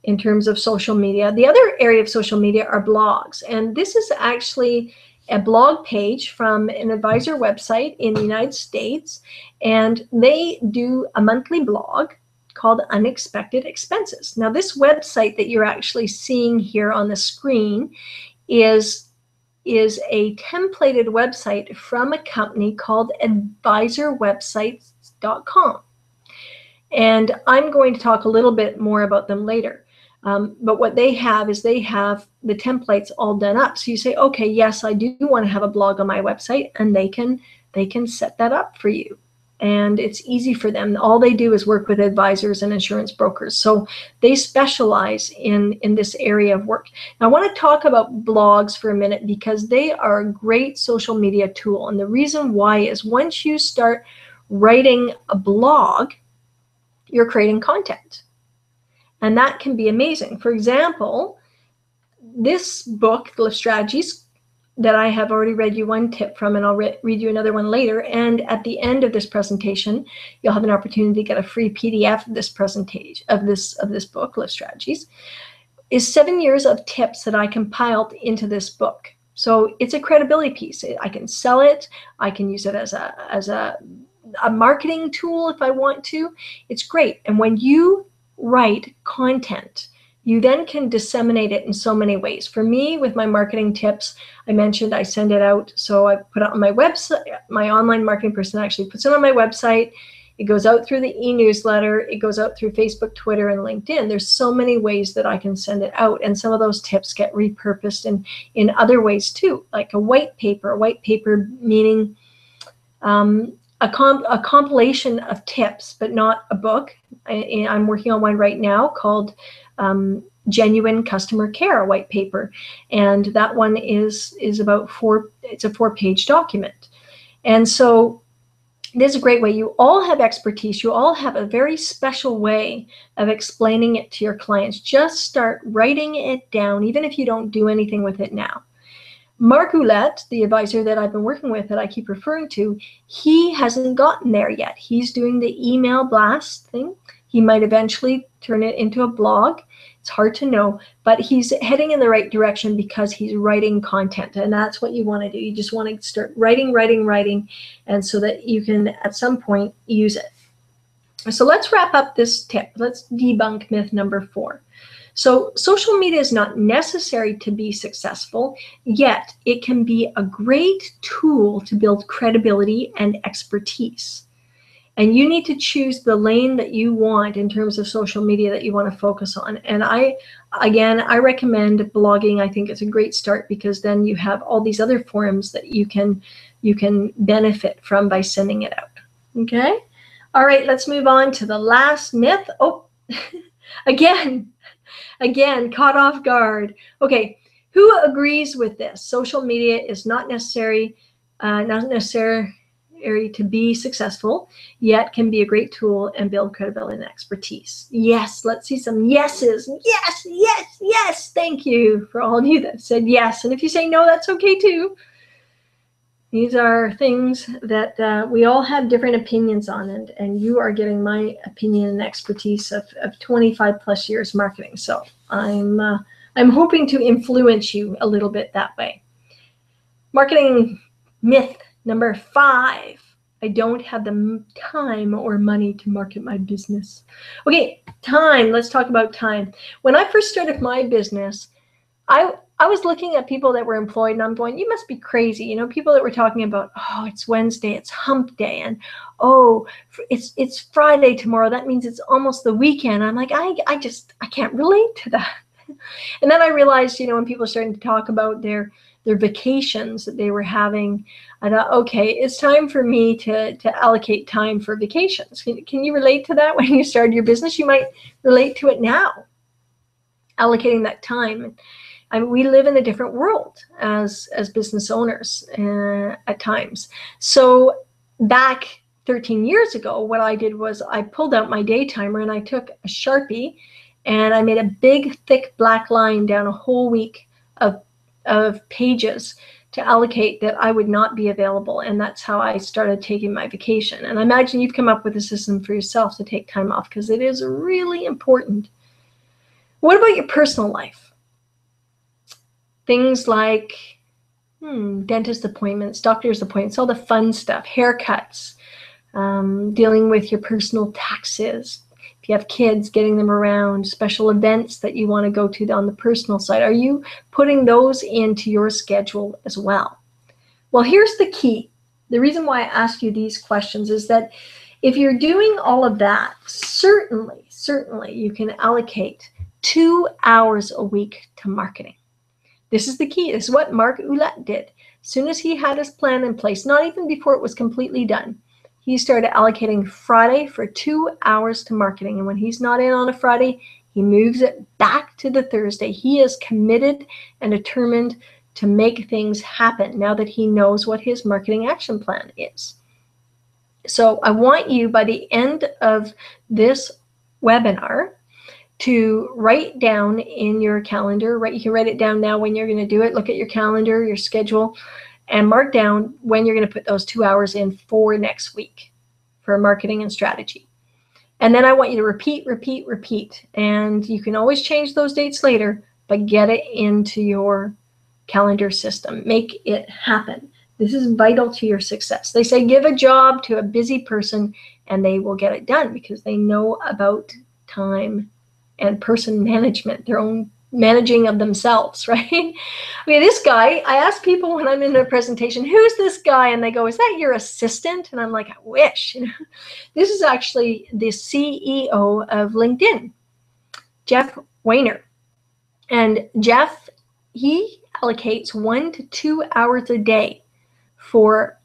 in terms of social media. The other area of social media are blogs. And this is actually a blog page from an advisor website in the United States. And they do a monthly blog called Unexpected Expenses. Now, this website that you're actually seeing here on the screen is a templated website from a company called advisorwebsites.com. And I'm going to talk a little bit more about them later. But what they have is they have the templates all done up. So you say, okay, yes, I do want to have a blog on my website, and they can set that up for you. and it's easy for them. All they do is work with advisors and insurance brokers. So they specialize in this area of work. Now, I want to talk about blogs for a minute because they are a great social media tool. And the reason why is once you start writing a blog, you're creating content. And that can be amazing. For example, this book, Lift Strategies, that I have already read you one tip from, and I'll read you another one later. And at the end of this presentation, you'll have an opportunity to get a free PDF of this presentation of this book, Lift Strategies, is 7 years of tips that I compiled into this book. So it's a credibility piece. I can sell it. I can use it as a marketing tool if I want to. It's great. And when you write content, you then can disseminate it in so many ways. For me, with my marketing tips, I mentioned I send it out. So I put it on my website. My online marketing person actually puts it on my website. It goes out through the e-newsletter. It goes out through Facebook, Twitter, and LinkedIn. There's so many ways that I can send it out. And some of those tips get repurposed in other ways too, like a white paper. A white paper meaning a compilation of tips, but not a book. I'm working on one right now called Genuine Customer Care, a white paper. And that one is about it's a 4-page document. And so this is a great way. You all have expertise. You all have a very special way of explaining it to your clients. Just start writing it down, even if you don't do anything with it now. Mark Ouellet, the advisor that I've been working with that I keep referring to, he hasn't gotten there yet. He's doing the email blast thing. He might eventually turn it into a blog. It's hard to know, but he's heading in the right direction because he's writing content, and that's what you want to do. You just want to start writing, and so that you can at some point use it. So let's wrap up this tip. Let's debunk myth number 4. So social media is not necessary to be successful, yet it can be a great tool to build credibility and expertise. And you need to choose the lane that you want in terms of social media that you want to focus on. And I recommend blogging. I think it's a great start because then you have all these other forums that you can benefit from by sending it out. Okay? All right, let's move on to the last myth. Oh, again, caught off guard. Okay, who agrees with this? Social media is not necessary to be successful, yet can be a great tool and build credibility and expertise. Yes, let's see some yeses. Yes, yes, yes. Thank you for all of you that said yes. And if you say no, that's okay too. These are things that we all have different opinions on, and you are getting my opinion and expertise of 25 plus years marketing. So I'm hoping to influence you a little bit that way. Marketing myth number 5. I don't have the time or money to market my business. Okay, time. Let's talk about time. When I first started my business, I was looking at people that were employed, and I'm going, you must be crazy. You know, people that were talking about, oh, it's Wednesday, it's hump day, and oh, it's Friday tomorrow. That means it's almost the weekend. I'm like, I can't relate to that. And then I realized, you know, when people are starting to talk about their vacations that they were having, I thought, okay, it's time for me to allocate time for vacations. Can you relate to that when you started your business? You might relate to it now, allocating that time. I mean, we live in a different world as business owners at times. So back 13 years ago, what I did was I pulled out my day timer and I took a Sharpie and I made a big, thick black line down a whole week of pages to allocate that I would not be available. And that's how I started taking my vacation. And I imagine you've come up with a system for yourself to take time off because it is really important. What about your personal life? Things like dentist appointments, doctor's appointments, all the fun stuff, haircuts, dealing with your personal taxes. If you have kids, getting them around, special events that you want to go to on the personal side. Are you putting those into your schedule as well? Well, here's the key. The reason why I ask you these questions is that if you're doing all of that, certainly you can allocate 2 hours a week to marketing. This is the key. This is what Mark Ouellet did. As soon as he had his plan in place, not even before it was completely done, he started allocating Friday for 2 hours to marketing. And when he's not in on a Friday, he moves it back to the Thursday. He is committed and determined to make things happen now that he knows what his marketing action plan is. So I want you, by the end of this webinar, to write down in your calendar, right? You can write it down now when you're going to do it. Look at your calendar, your schedule, and mark down when you're going to put those 2 hours in for next week for marketing and strategy. And then I want you to repeat, repeat, repeat. And you can always change those dates later, but get it into your calendar system. Make it happen. This is vital to your success. They say give a job to a busy person and they will get it done because they know about time and person management, their own managing of themselves, right? I mean, this guy, I ask people when I'm in a presentation, who's this guy? And they go, is that your assistant? And I'm like, I wish. This is actually the CEO of LinkedIn, Jeff Weiner. And Jeff, he allocates 1 to 2 hours a day for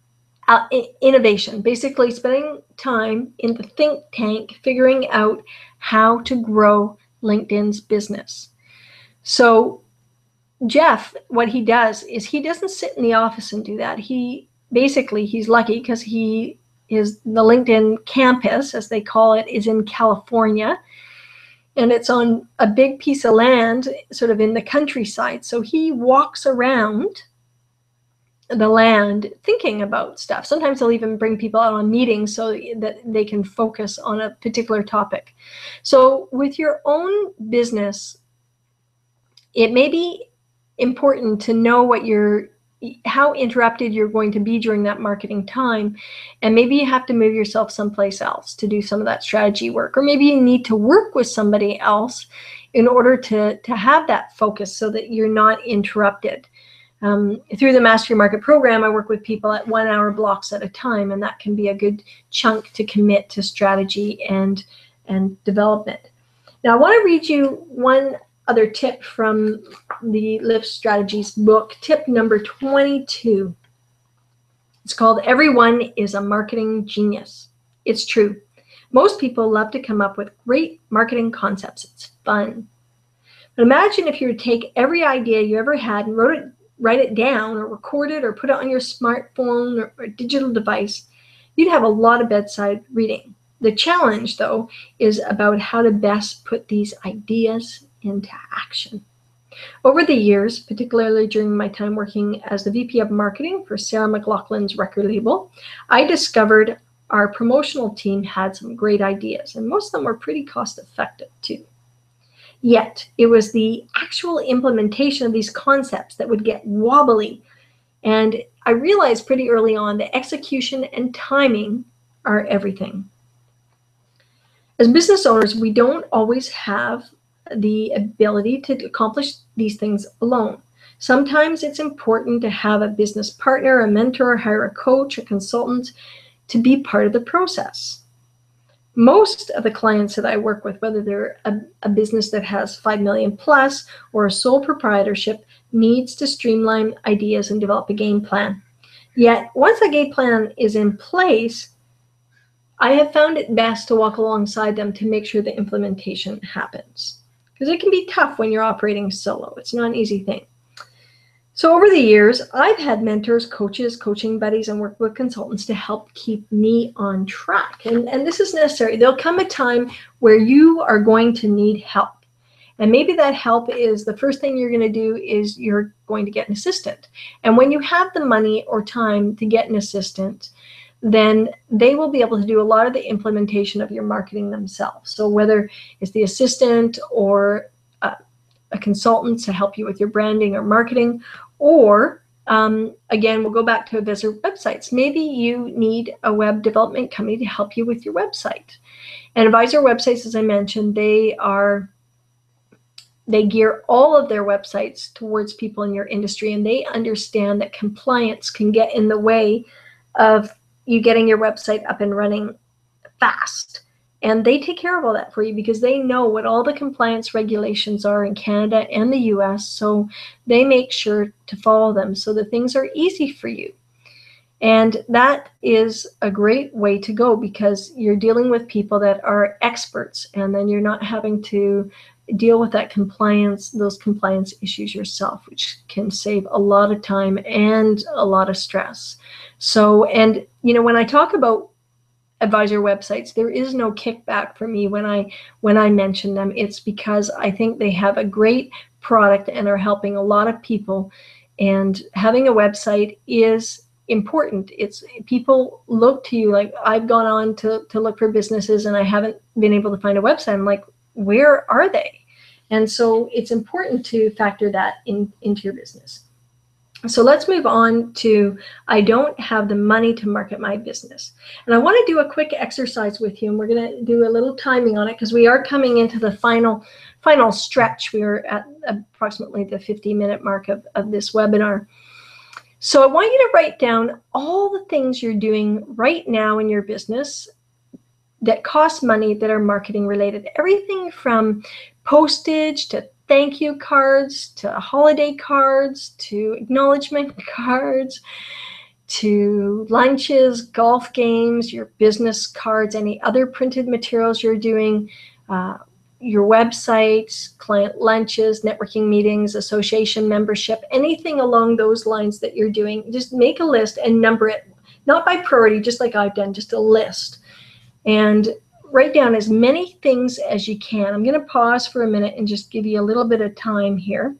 innovation, basically spending time in the think tank figuring out how to grow LinkedIn's business. So Jeff, what he does is he doesn't sit in the office and do that. He's lucky because the LinkedIn campus, as they call it, is in California. And it's on a big piece of land, sort of in the countryside. So he walks around the land thinking about stuff. Sometimes he'll even bring people out on meetings so that they can focus on a particular topic. So with your own business, it may be important to know how interrupted you're going to be during that marketing time. And maybe you have to move yourself someplace else to do some of that strategy work. Or maybe you need to work with somebody else in order to have that focus so that you're not interrupted. Through the Mastery Market program, I work with people at 1 hour blocks at a time, and that can be a good chunk to commit to strategy and development. Now, I want to read you one other tip from the Lift Strategies book, tip number 22. It's called Everyone is a Marketing Genius. It's true. Most people love to come up with great marketing concepts. It's fun. But imagine if you would take every idea you ever had and write it down or record it or put it on your smartphone or digital device. You'd have a lot of bedside reading. The challenge, though, is about how to best put these ideas into action. Over the years, particularly during my time working as the VP of Marketing for Sarah McLachlan's record label, I discovered our promotional team had some great ideas, and most of them were pretty cost-effective too. Yet, it was the actual implementation of these concepts that would get wobbly, and I realized pretty early on that execution and timing are everything. As business owners, we don't always have the ability to accomplish these things alone. Sometimes it's important to have a business partner, a mentor, hire a coach, a consultant to be part of the process. Most of the clients that I work with, whether they're a business that has 5 million plus or a sole proprietorship, needs to streamline ideas and develop a game plan. Yet once a game plan is in place, I have found it best to walk alongside them to make sure the implementation happens. Because it can be tough when you're operating solo. It's not an easy thing. So over the years, I've had mentors, coaches, coaching buddies, and worked with consultants to help keep me on track. And this is necessary. There'll come a time where you are going to need help. And maybe that help is the first thing you're going to do is you're going to get an assistant. And when you have the money or time to get an assistant, then they will be able to do a lot of the implementation of your marketing themselves. So whether it's the assistant or a consultant to help you with your branding or marketing, or again, we'll go back to Advisor websites. Maybe you need a web development company to help you with your website. And Advisor websites, as I mentioned, they gear all of their websites towards people in your industry, and they understand that compliance can get in the way of you getting your website up and running fast. And they take care of all that for you because they know what all the compliance regulations are in Canada and the US. So they make sure to follow them so that things are easy for you. And that is a great way to go, because you're dealing with people that are experts, and then you're not having to deal with those compliance issues yourself, which can save a lot of time and a lot of stress. So, and when I talk about advisor websites, there is no kickback for me when I mention them. It's because I think they have a great product and are helping a lot of people. And having a website is important. It's people look to you. Like, I've gone on to look for businesses and I haven't been able to find a website. I'm like, where are they? And so it's important to factor that into your business. So let's move on to, I don't have the money to market my business. And I want to do a quick exercise with you, and we're going to do a little timing on it because we are coming into the final stretch. We are at approximately the 50-minute mark of this webinar. So I want you to write down all the things you're doing right now in your business that cost money, that are marketing related. Everything from postage to thank you cards, to holiday cards, to acknowledgement cards, to lunches, golf games, your business cards, any other printed materials you're doing, your websites, client lunches, networking meetings, association membership, anything along those lines that you're doing. Just make a list and number it, not by priority, just like I've done, just a list. And write down as many things as you can. I'm going to pause for a minute and just give you a little bit of time here.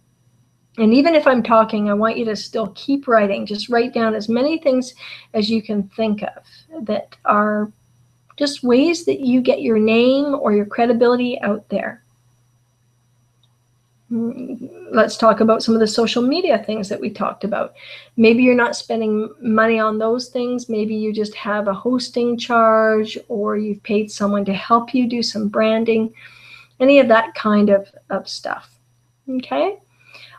And even if I'm talking, I want you to still keep writing. Just write down as many things as you can think of that are just ways that you get your name or your credibility out there. Let's talk about some of the social media things that we talked about. Maybe you're not spending money on those things. Maybe you just have a hosting charge, or you've paid someone to help you do some branding, any of that kind of stuff. Okay?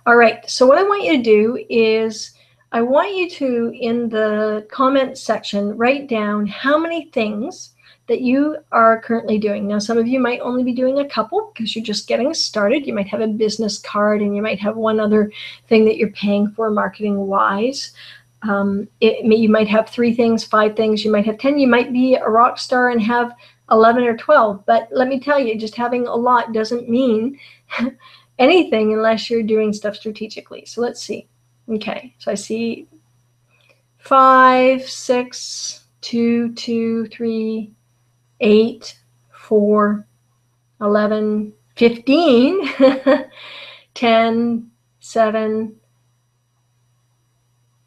All right. So what I want you to do is I want you to, in the comment section, write down how many things that you are currently doing. Now, some of you might only be doing a couple because you're just getting started. You might have a business card, and you might have one other thing that you're paying for marketing-wise. You might have 3 things, 5 things. You might have 10. You might be a rock star and have 11 or 12. But let me tell you, just having a lot doesn't mean anything unless you're doing stuff strategically. So let's see. Okay, so I see 5, 6, 2, 2, 3, 8, 4, 11, 15, 10, 7,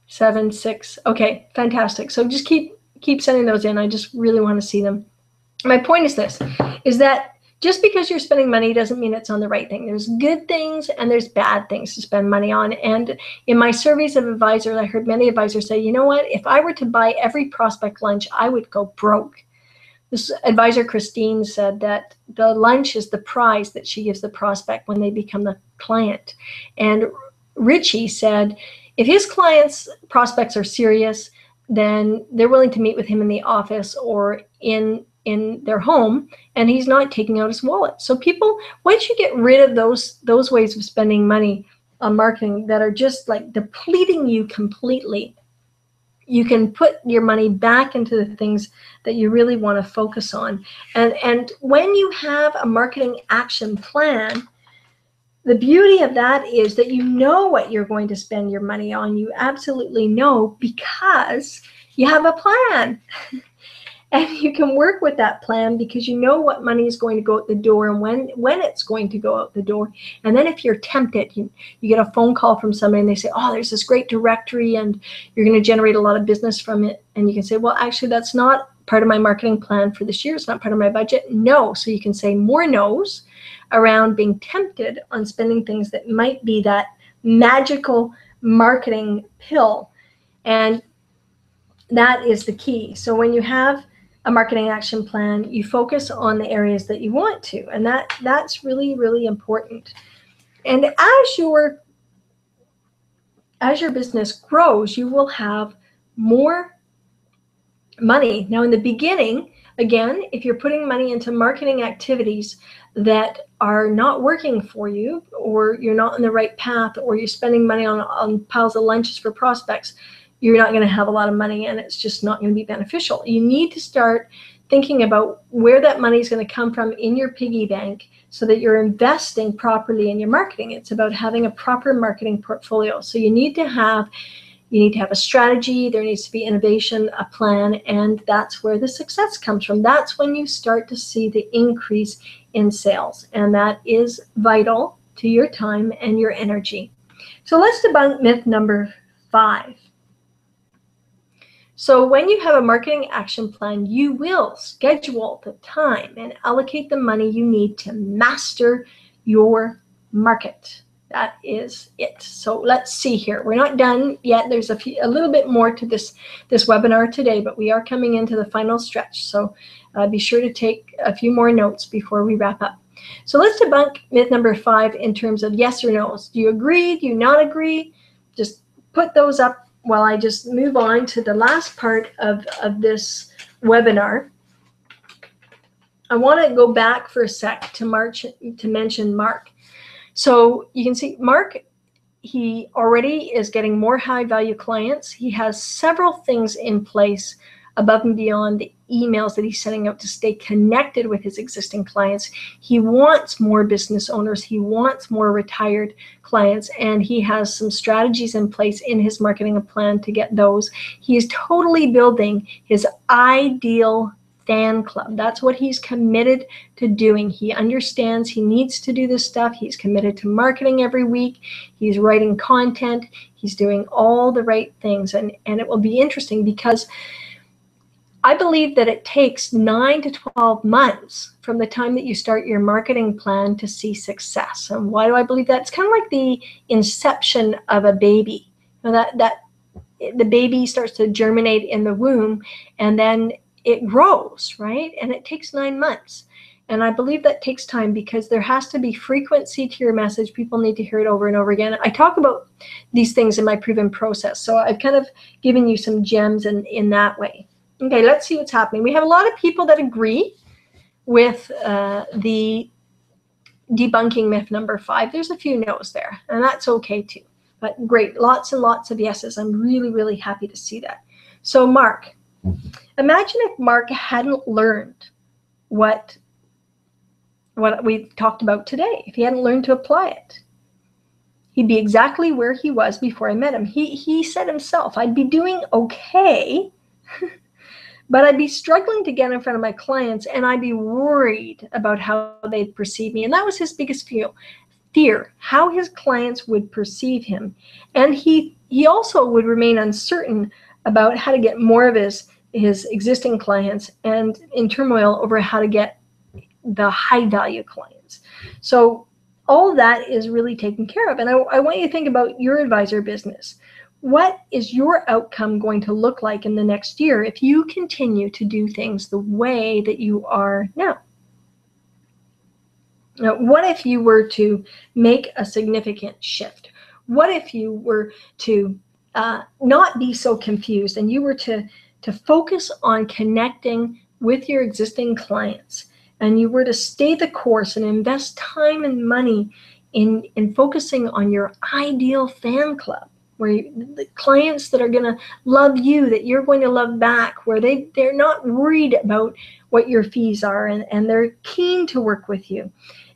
7, 6. Okay, fantastic. So just keep sending those in. I just really want to see them. My point is this, is that just because you're spending money doesn't mean it's on the right thing. There's good things and there's bad things to spend money on. And in my surveys of advisors, I heard many advisors say, you know what, if I were to buy every prospect lunch, I would go broke. This advisor, Christine, said that the lunch is the prize that she gives the prospect when they become the client. And Richie said, if his prospects are serious, then they're willing to meet with him in the office or in their home, and he's not taking out his wallet. So people, once you get rid of those ways of spending money on marketing that are just like depleting you completely, you can put your money back into the things that you really want to focus on. And when you have a marketing action plan, the beauty of that is that you know what you're going to spend your money on. You absolutely know, because you have a plan. And you can work with that plan because you know what money is going to go out the door and when it's going to go out the door. And then if you're tempted, you get a phone call from somebody and they say, oh, there's this great directory and you're going to generate a lot of business from it. And you can say, well, actually, that's not part of my marketing plan for this year. It's not part of my budget. No. So you can say more no's around being tempted on spending things that might be that magical marketing pill. And that is the key. So when you have a marketing action plan, you focus on the areas that you want to, and that's really, really important. And as your business grows, you will have more money. Now, in the beginning, again, if you're putting money into marketing activities that are not working for you, or you're not on the right path, or you're spending money on piles of lunches for prospects, you're not going to have a lot of money and it's just not going to be beneficial. You need to start thinking about where that money is going to come from in your piggy bank so that you're investing properly in your marketing. It's about having a proper marketing portfolio. So you need to have a strategy, there needs to be innovation, a plan, and that's where the success comes from. That's when you start to see the increase in sales, and that is vital to your time and your energy. So let's debunk myth number 5. So when you have a marketing action plan, you will schedule the time and allocate the money you need to master your market. That is it. So let's see here. We're not done yet. There's a little bit more to this webinar today, but we are coming into the final stretch. So be sure to take a few more notes before we wrap up. So let's debunk myth number 5 in terms of yes or no's. Do you agree? Do you not agree? Just put those up while I just move on to the last part of this webinar. I want to go back for a sec to mention Mark. So you can see Mark, he already is getting more high value clients. He has several things in place above and beyond the emails that he's sending out to stay connected with his existing clients. He wants more business owners. He wants more retired clients, and he has some strategies in place in his marketing plan to get those. He is totally building his ideal fan club. That's what he's committed to doing. He understands he needs to do this stuff. He's committed to marketing every week. He's writing content. He's doing all the right things. And it will be interesting because I believe that it takes 9 to 12 months from the time that you start your marketing plan to see success. And why do I believe that? It's kind of like the inception of a baby. You know, that the baby starts to germinate in the womb, and then it grows, right? And it takes 9 months. And I believe that takes time because there has to be frequency to your message. People need to hear it over and over again. I talk about these things in my proven process. So I've kind of given you some gems in that way. Okay, let's see what's happening. We have a lot of people that agree with the debunking myth number 5. There's a few no's there, and that's okay too. But great, lots and lots of yeses. I'm really, really happy to see that. So Mark, imagine if Mark hadn't learned what we talked about today. If he hadn't learned to apply it, he'd be exactly where he was before I met him. He said himself, I'd be doing okay, but I'd be struggling to get in front of my clients, and I'd be worried about how they'd perceive me. And that was his biggest fear, how his clients would perceive him. And he also would remain uncertain about how to get more of his existing clients and in turmoil over how to get the high value clients. So all that is really taken care of. And I want you to think about your advisor business. What is your outcome going to look like in the next year if you continue to do things the way that you are now? Now, what if you were to make a significant shift? What if you were to not be so confused and you were to focus on connecting with your existing clients, and you were to stay the course and invest time and money in focusing on your ideal fan club, where the clients that are going to love you, that you're going to love back, where they're not worried about what your fees are, and they're keen to work with you.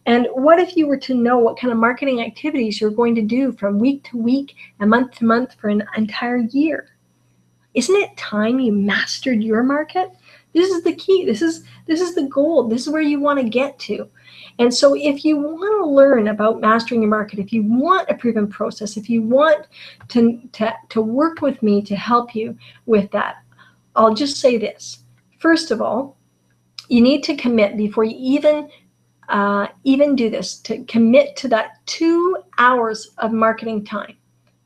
And what if you were to know what kind of marketing activities you're going to do from week to week and month to month for an entire year? Isn't it time you mastered your market? This is the key. This is the goal. This is where you want to get to. And so if you want to learn about mastering your market, if you want a proven process, if you want to work with me to help you with that, I'll just say this. First of all, you need to commit before you even do this, to commit to that 2 hours of marketing time.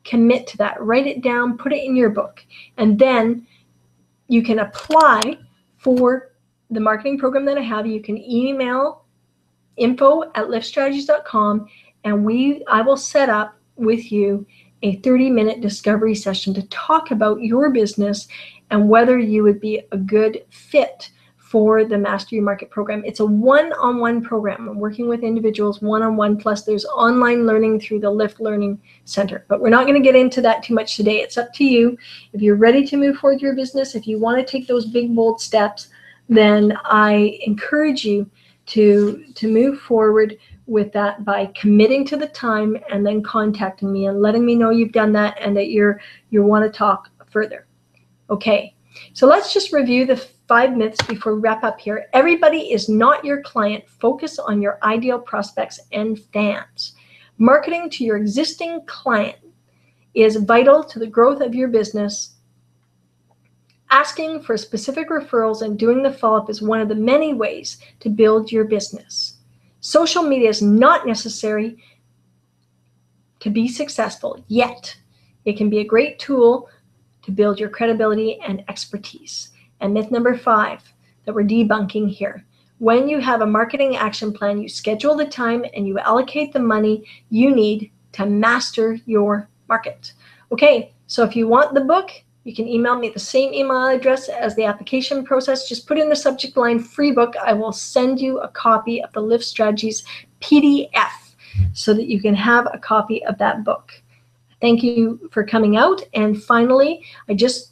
Commit to that. Write it down, put it in your book, and then you can apply for the marketing program that I have. You can email info@liftstrategies.com, and I will set up with you a 30-minute discovery session to talk about your business and whether you would be a good fit for the Master Your Market program. It's a one-on-one program. I'm working with individuals one-on-one, plus there's online learning through the Lift Learning Center. But we're not going to get into that too much today. It's up to you. If you're ready to move forward your business, if you want to take those big, bold steps, then I encourage you to move forward with that by committing to the time and then contacting me and letting me know you've done that and that you want to talk further. Okay, so let's just review the 5 myths before we wrap up here. Everybody is not your client. Focus on your ideal prospects and fans. Marketing to your existing client is vital to the growth of your business. Asking for specific referrals and doing the follow-up is one of the many ways to build your business. Social media is not necessary to be successful, yet it can be a great tool to build your credibility and expertise. And myth number 5 that we're debunking here. When you have a marketing action plan, you schedule the time and you allocate the money you need to master your market. Okay, so if you want the book, you can email me at the same email address as the application process. Just put in the subject line, free book. I will send you a copy of the Lift Strategies PDF so that you can have a copy of that book. Thank you for coming out. And finally,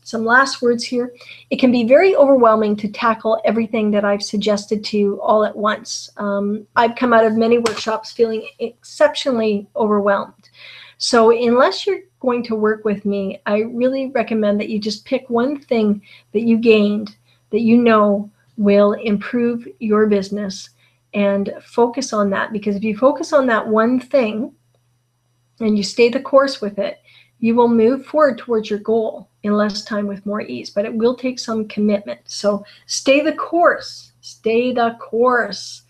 some last words here. It can be very overwhelming to tackle everything that I've suggested to you all at once. I've come out of many workshops feeling exceptionally overwhelmed. So unless you're going to work with me, I really recommend that you just pick one thing that you gained that you know will improve your business and focus on that. Because if you focus on that one thing and you stay the course with it, you will move forward towards your goal in less time with more ease. But it will take some commitment. So stay the course. Stay the course.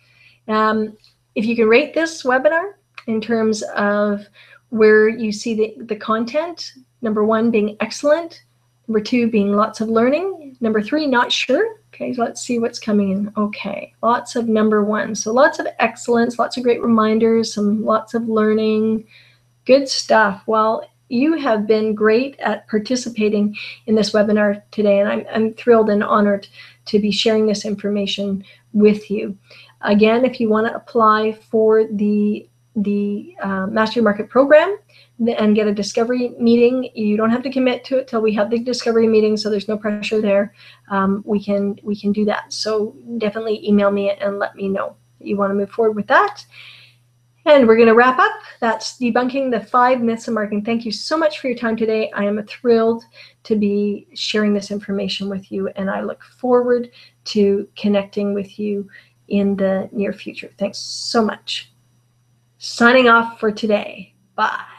If you can rate this webinar in terms of where you see the content, number 1 being excellent, number 2 being lots of learning, number 3 not sure. Okay, so let's see what's coming in. Okay, lots of number 1. So lots of excellence, lots of great reminders, lots of learning, good stuff. Well, you have been great at participating in this webinar today, and I'm thrilled and honored to be sharing this information with you. Again, if you want to apply for the Master Your Market program and get a discovery meeting, you don't have to commit to it till we have the discovery meeting, so there's no pressure there. We can do that. So definitely email me and let me know that you want to move forward with that. And we're going to wrap up. That's debunking the 5 myths of marketing. Thank you so much for your time today. I am thrilled to be sharing this information with you, and I look forward to connecting with you in the near future. Thanks so much. Signing off for today. Bye.